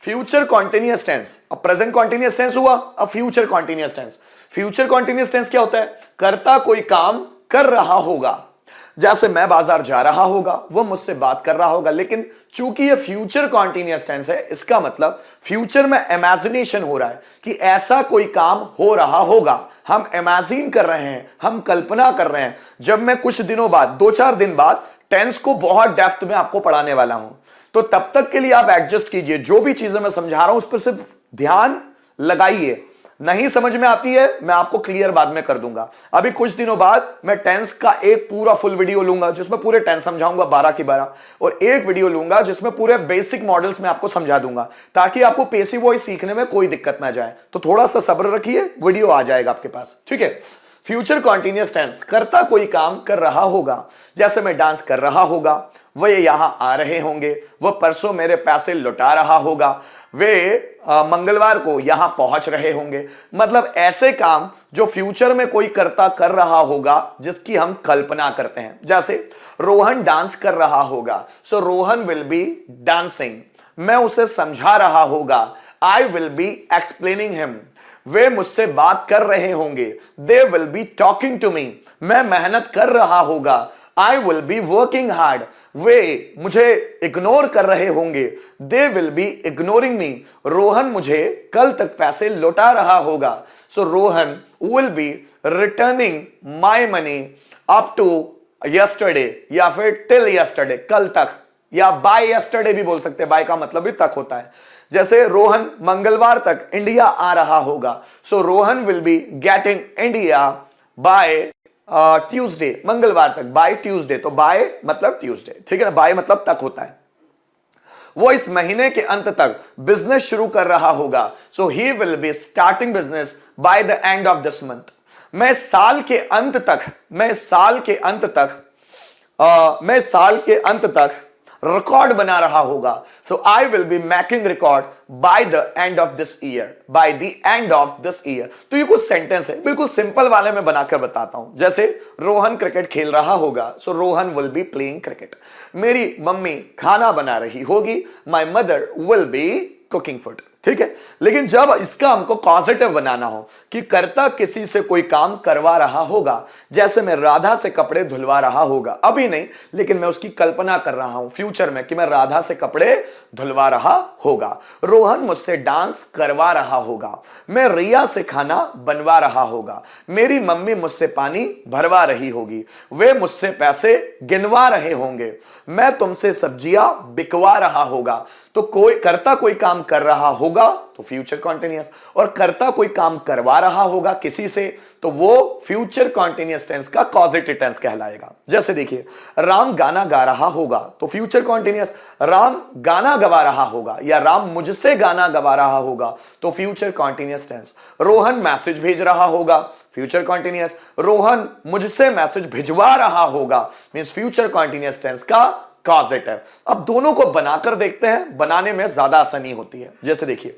Future continuous tense, अब present continuous tense हुआ, अब future continuous tense. Future continuous tense क्या होता है? कर्ता कोई काम कर रहा होगा, जैसे मैं बाजार जा रहा होगा, वो मुझसे बात कर रहा होगा। लेकिन चूंकि ये फ्यूचर कॉन्टिन्यूअस टेंस है, इसका मतलब फ्यूचर में इमेजिनेशन हो रहा है कि ऐसा कोई काम हो रहा होगा। हम इमेजिन कर रहे हैं, हम कल्पना कर रहे हैं। जब मैं कुछ दिनों बाद, 2-4 दिन बाद टेंस को बहुत डेप्थ में आपको पढ़ाने वाला हूं, तो तब तक के लिए आप एडजस्ट कीजिए। जो भी चीजें मैं समझा रहा हूं उस पर सिर्फ ध्यान लगाइए। नहीं समझ में आती है, मैं आपको क्लियर बाद में कर दूंगा। अभी कुछ दिनों बाद मैं टेंस का एक पूरा फुल वीडियो लूंगा जिसमें पूरे टेंस समझाऊंगा 12 की 12, और एक वीडियो लूंगा जिसमें पूरे बेसिक मॉडल्स में आपको समझा दूंगा, ताकि आपको पेसिव वॉइस सीखने में कोई दिक्कत ना जाए। तो थोड़ा सा सब्र रखिए, वीडियो आ जाएगा आपके पास, ठीक है। फ्यूचर कॉन्टिन्यूअस टेंस, कर्ता कोई काम कर रहा होगा, जैसे मैं डांस कर रहा होगा, वह यहां आ रहे होंगे, वह परसों मेरे पैसे लौटा रहा होगा, वे मंगलवार को यहां पहुंच रहे होंगे। मतलब ऐसे काम जो फ्यूचर में कोई कर्ता कर रहा होगा, जिसकी हम कल्पना करते हैं। जैसे रोहन डांस कर रहा होगा, so Rohan will be dancing. मैं उसे समझा रहा होगा, I will be explaining him. वे मुझसे बात कर रहे होंगे, they will be talking to me. मैं मेहनत कर रहा होगा, I will be working hard. वे मुझे इग्नोर कर रहे होंगे, they will be ignoring me. Rohan मुझे कल तक पैसे लौटा रहा होगा, so Rohan will be returning my money up to yesterday, या फिर टिल यस्टरडे, कल तक, या बाय यस्टरडे भी बोल सकते हैं। बाय का मतलब भी तक होता है। जैसे रोहन मंगलवार तक इंडिया आ रहा होगा, so Rohan will be getting India by Tuesday, मंगलवार तक, बाय ट्यूसडे। तो बाय मतलब ट्यूसडे, ठीक है ना, बाय मतलब तक होता है। वो इस महीने के अंत तक बिजनेस शुरू कर रहा होगा, so he will be starting business by the end of this month. मैं साल के अंत तक, मैं साल के अंत तक रिकॉर्ड बना रहा होगा, so I will be making record by the end of this year, by the end of this year. तो ये कुछ सेंटेंस है, बिल्कुल सिंपल वाले में बनाकर बताता हूं। जैसे रोहन क्रिकेट खेल रहा होगा, so Rohan will be playing cricket. मेरी मम्मी खाना बना रही होगी, my mother will be cooking food, ठीक है। लेकिन जब इसका हमको पॉजिटिव बनाना हो कि कर्ता किसी से कोई काम करवा रहा होगा, जैसे मैं राधा से कपड़े धुलवा रहा होगा, अभी नहीं लेकिन मैं उसकी कल्पना कर रहा हूं फ्यूचर में कि मैं राधा से कपड़े धुलवा रहा होगा। रोहन मुझसे डांस करवा रहा होगा, मैं रिया से खाना बनवा रहा होगा, मेरी मम्मी मुझसे पानी भरवा रही होगी, वे मुझसे पैसे गिनवा रहे होंगे, मैं तुमसे सब्जियां बिकवा रहा होगा। तो कोई कर्ता कोई काम कर रहा होगा तो फ्यूचर कॉन्टिन्यूअस, और कर्ता कोई काम करवा रहा होगा किसी से, तो वो फ्यूचर कॉन्टिन्यूअस टेंस का कॉजेटिव टेंस कहलाएगा। जैसे देखिए, राम गाना गा रहा होगा तो फ्यूचर कॉन्टिन्यूअस, राम गाना गवा रहा होगा, या राम मुझसे गाना गवा रहा होगा तो future continuous tense. Rohan message भेज रहा होगा, फ्यूचर कॉन्टिन्यूअस। रोहन मुझसे मैसेज भिजवा रहा होगा, मींस फ्यूचर कॉन्टिन्यूअस टेंस का कॉजेटिव। अब दोनों को बनाकर देखते हैं, बनाने में ज्यादा आसानी होती है। जैसे देखिए,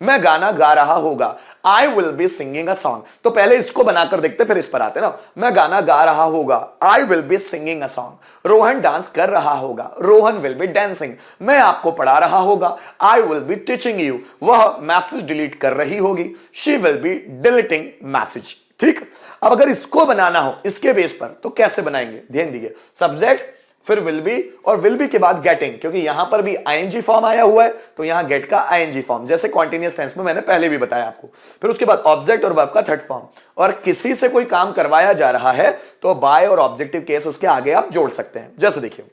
मैं गाना गा रहा होगा, I will be singing a song. तो पहले इसको बनाकर देखते फिर इस पर आते ना। मैं गाना गा रहा होगा, I will be singing a song. Rohan dance कर रहा होगा, रोहन विल बी डांसिंग। मैं आपको पढ़ा रहा होगा, I will be teaching you. वह मैसेज डिलीट कर रही होगी, she will B deleting message, ठीक। अब अगर इसको बनाना हो इसके बेस पर तो कैसे बनाएंगे, ध्यान दीजिए। सब्जेक्ट, फिर विल बी, और विल बी के बाद गेटिंग, क्योंकि यहां पर भी आईएनजी फॉर्म आया हुआ है तो यहां गेट का आईएनजी फॉर्म, जैसे कॉन्टिन्यूअस टेंस में मैंने पहले भी बताया आपको। फिर उसके बाद ऑब्जेक्ट और वर्ब का थर्ड फॉर्म, और किसी से कोई काम करवाया जा रहा है तो बाय और ऑब्जेक्टिव केस उसके आगे आप जोड़ सकते हैं। जैसे देखिए,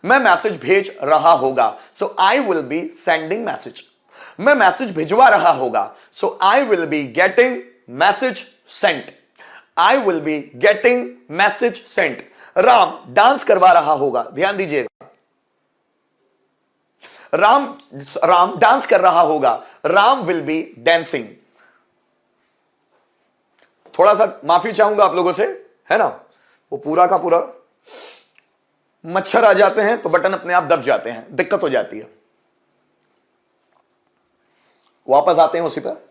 मैं मैसेज भेज रहा होगा, so I will be sending message. मैं मैसेज भिजवा रहा होगा, so I will be getting message sent. I will be getting message sent. Ram dance करवा रहा होगा, ध्यान दीजिएगा, राम डांस कर रहा होगा, राम विल बी डांसिंग। थोड़ा सा माफी चाहूंगा आप लोगों से, है ना, वो पूरा का पूरा मच्छर आ जाते हैं तो बटन अपने आप दब जाते हैं, दिक्कत हो जाती है। वापस आते हैं उसी पर।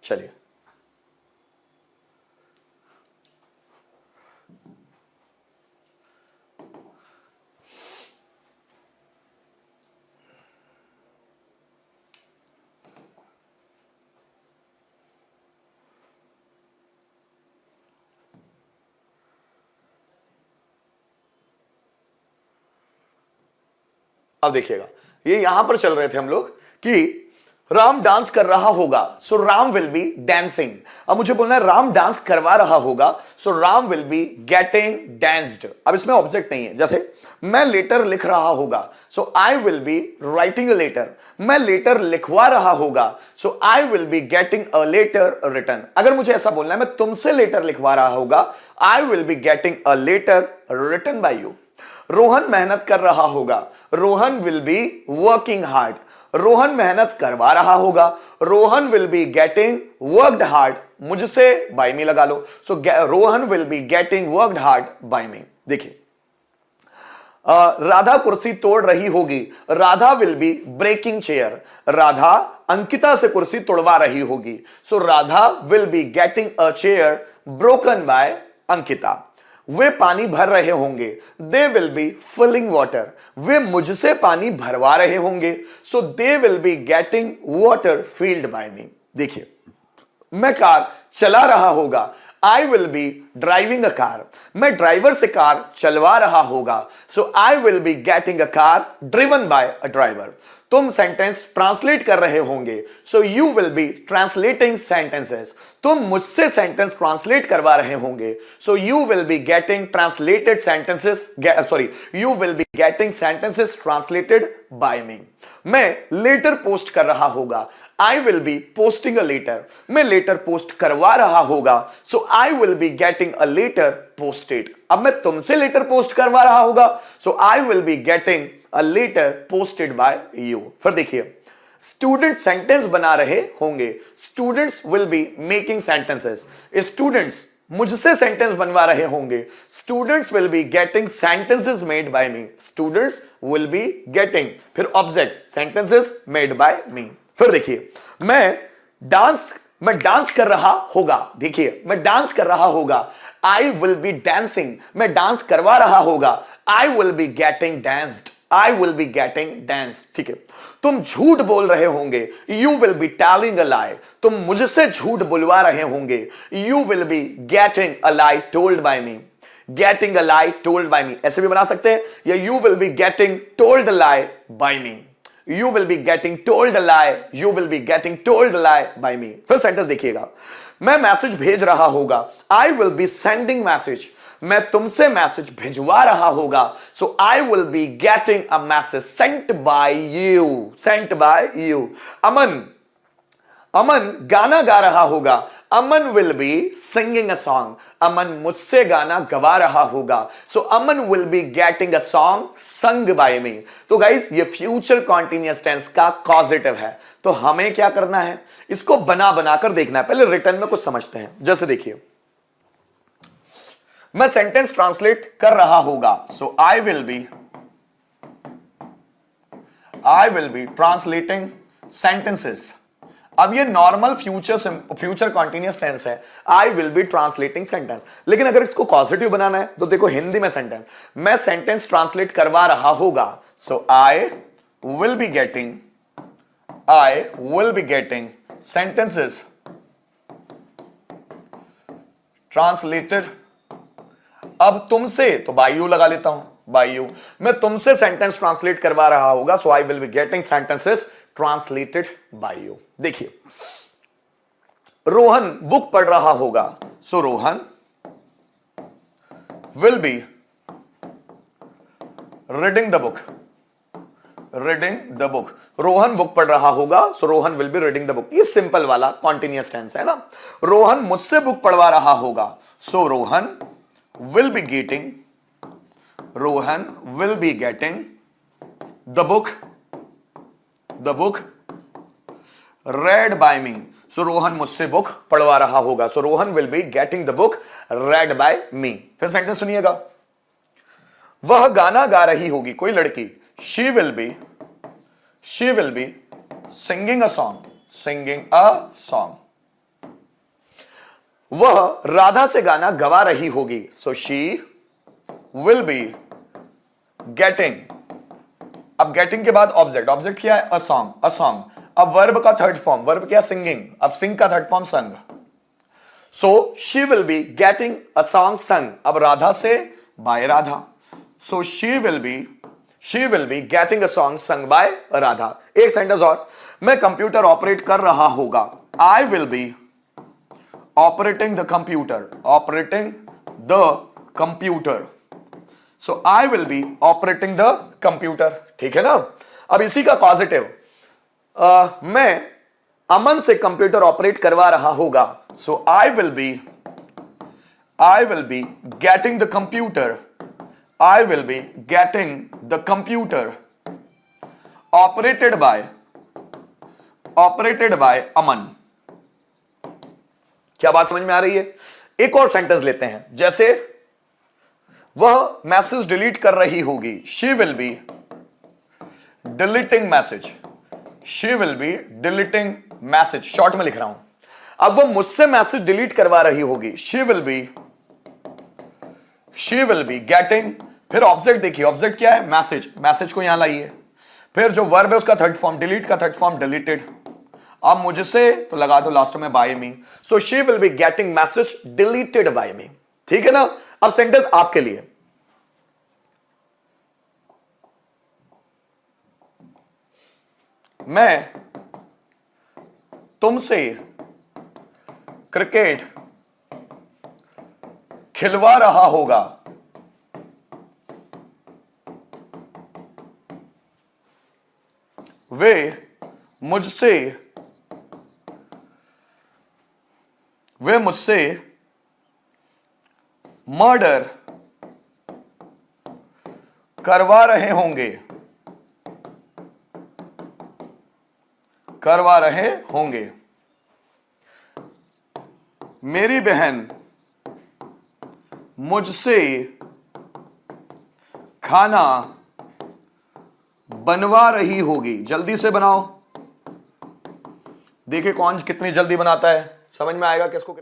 चलिए, अब देखिएगा, ये यहां पर चल रहे थे हम लोग कि राम डांस कर रहा होगा, so Ram will be dancing. अब मुझे बोलना है राम डांस करवा रहा होगा, so Ram will be getting danced. अब इसमें ऑब्जेक्ट नहीं है, जैसे मैं लेटर लिख रहा होगा, so I will be writing a letter. मैं लेटर लिखवा रहा होगा, so I will be getting a letter written. अगर मुझे ऐसा बोलना है मैं तुमसे लेटर लिखवा रहा होगा, I will be getting a letter written by you. Rohan मेहनत कर रहा होगा, Rohan will be working hard. Rohan मेहनत करवा रहा होगा, Rohan will be getting worked hard मुझसे, बाय मी लगा लो। So Rohan will be getting worked hard by me. देखिए, राधा कुर्सी तोड़ रही होगी, Radha will be breaking chair. Radha Ankita से कुर्सी तोड़वा रही होगी, so Radha will be getting a chair broken by Ankita. वे पानी भर रहे होंगे, they will be filling water. वे मुझसे पानी भरवा रहे होंगे, so they will be getting water filled by me. देखिए, मैं कार चला रहा होगा, I will be driving a car. मैं ड्राइवर से कार चलवा रहा होगा, so I will be getting a car driven by a driver. तुम सेंटेंस ट्रांसलेट कर रहे होंगे, so you will be translating sentences. तुम मुझसे सेंटेंस ट्रांसलेट करवा रहे होंगे, so you will be getting translated sentences, sorry, you will be getting sentences translated by me. मैं लेटर पोस्ट कर रहा होगा, I will be posting a letter. मैं लेटर पोस्ट करवा रहा होगा, so I will be getting a letter posted. अब मैं तुमसे लेटर पोस्ट करवा रहा होगा, so I will be getting a letter posted by you. फिर देखिए, स्टूडेंट सेंटेंस बना रहे होंगे, students will be making sentences. Students मुझसे सेंटेंस बनवा रहे होंगे, students will be getting sentences made by me. Students will be getting, फिर ऑब्जेक्ट, सेंटेंसेस मेड बाय मी। फिर देखिए, मैं डांस कर रहा होगा। देखिए, मैं डांस कर रहा होगा, आई विल बी डांसिंग। मैं डांस करवा रहा होगा, I will be getting danced. I will be getting dance. ठीक है, तुम झूठ बोल रहे होंगे, you will be telling a lie. तुम मुझसे झूठ बुलवा रहे होंगे, you will be getting a lie told by me. Getting a lie told by me ऐसे भी बना सकते हैं, या you will be getting told a lie bye me. You will be getting told a lie. You will be getting told a lie by me. फिर sentence देखिएगा, मैं message भेज रहा होगा, I will be sending message. मैं तुमसे message भिजवा रहा होगा, so I will be getting a message sent by you. Sent by you. अमन गाना गा रहा होगा, Aman will be singing a song. Aman मुझसे गाना गवा रहा होगा, so Aman will be getting a song sung by me. तो गाइस, ये फ्यूचर कॉन्टिन्यूअस टेंस का कॉजेटिव है। तो हमें क्या करना है, इसको बना बनाकर देखना है। पहले रिटर्न में कुछ समझते हैं। जैसे देखिए, मैं सेंटेंस ट्रांसलेट कर रहा होगा, so I will be translating sentences. अब ये नॉर्मल फ्यूचर कॉन्टिन्यूअस टेंस है, I will be translating sentence. लेकिन अगर इसको पॉजिटिव बनाना है तो देखो, हिंदी में सेंटेंस, मैं सेंटेंस ट्रांसलेट करवा रहा होगा, so I will be getting sentences translated. अब तुमसे, तो बाय यू लगा लेता हूं, बाय यू। मैं तुमसे सेंटेंस ट्रांसलेट करवा रहा होगा, so I will be getting sentences translated by you. देखिए, रोहन बुक पढ़ रहा होगा, so Rohan will be reading the book. Rohan book पढ़ रहा होगा, so Rohan will be reading the book. ये सिंपल वाला कॉन्टिन्यूअस टेंस है ना। रोहन मुझसे बुक पढ़वा रहा होगा, so Rohan will be getting the book read by me. So Rohan मुझसे बुक पढ़वा रहा होगा, so Rohan will be getting the book read by me. फिर सेंटेंस सुनिएगा, वह गाना गा रही होगी, कोई लड़की, she will be singing a song. वह राधा से गाना गवा रही होगी। So she will be getting, अब गेटिंग के बाद ऑब्जेक्ट, ऑब्जेक्ट क्या है? A song, a song. अब वर्ब का थर्ड फॉर्म, वर्ब क्या? सिंगिंग, अब सिंग का third form sung. So she will be getting a song sung, अब राधा से by Radha. So she will be getting a song sung by Radha. एक sentence और, मैं कंप्यूटर ऑपरेट कर रहा होगा। I will B operating the computer, operating the computer. So I will B operating the computer, ठीक है ना। अब इसी का पॉजिटिव, मैं अमन से कंप्यूटर ऑपरेट करवा रहा होगा। So I will be getting the computer, I will be getting the computer operated by Aman. क्या बात समझ में आ रही है? एक और सेंटेंस लेते हैं, जैसे वह मैसेज डिलीट कर रही होगी। She will B deleting message, she will B deleting message, short में लिख रहा हूं। अब वो मुझसे मैसेज डिलीट करवा रही होगी। शी विल बी गेटिंग, फिर ऑब्जेक्ट देखिए, ऑब्जेक्ट क्या है? मैसेज, मैसेज को यहां लाइए। फिर जो वर्ब है उसका थर्ड फॉर्म, डिलीट का थर्ड फॉर्म डिलीटेड। अब मुझसे तो लगा दो लास्ट में by me. So she will be getting message deleted by me, ठीक है ना। अब सेंटेंस आपके लिए, मैं तुमसे क्रिकेट खिलवा रहा होगा। वे मुझसे मर्डर करवा रहे होंगे। मेरी बहन मुझसे खाना बनवा रही होगी। जल्दी से बनाओ, देखिए कौन कितनी जल्दी बनाता है, समझ में आएगा किसको।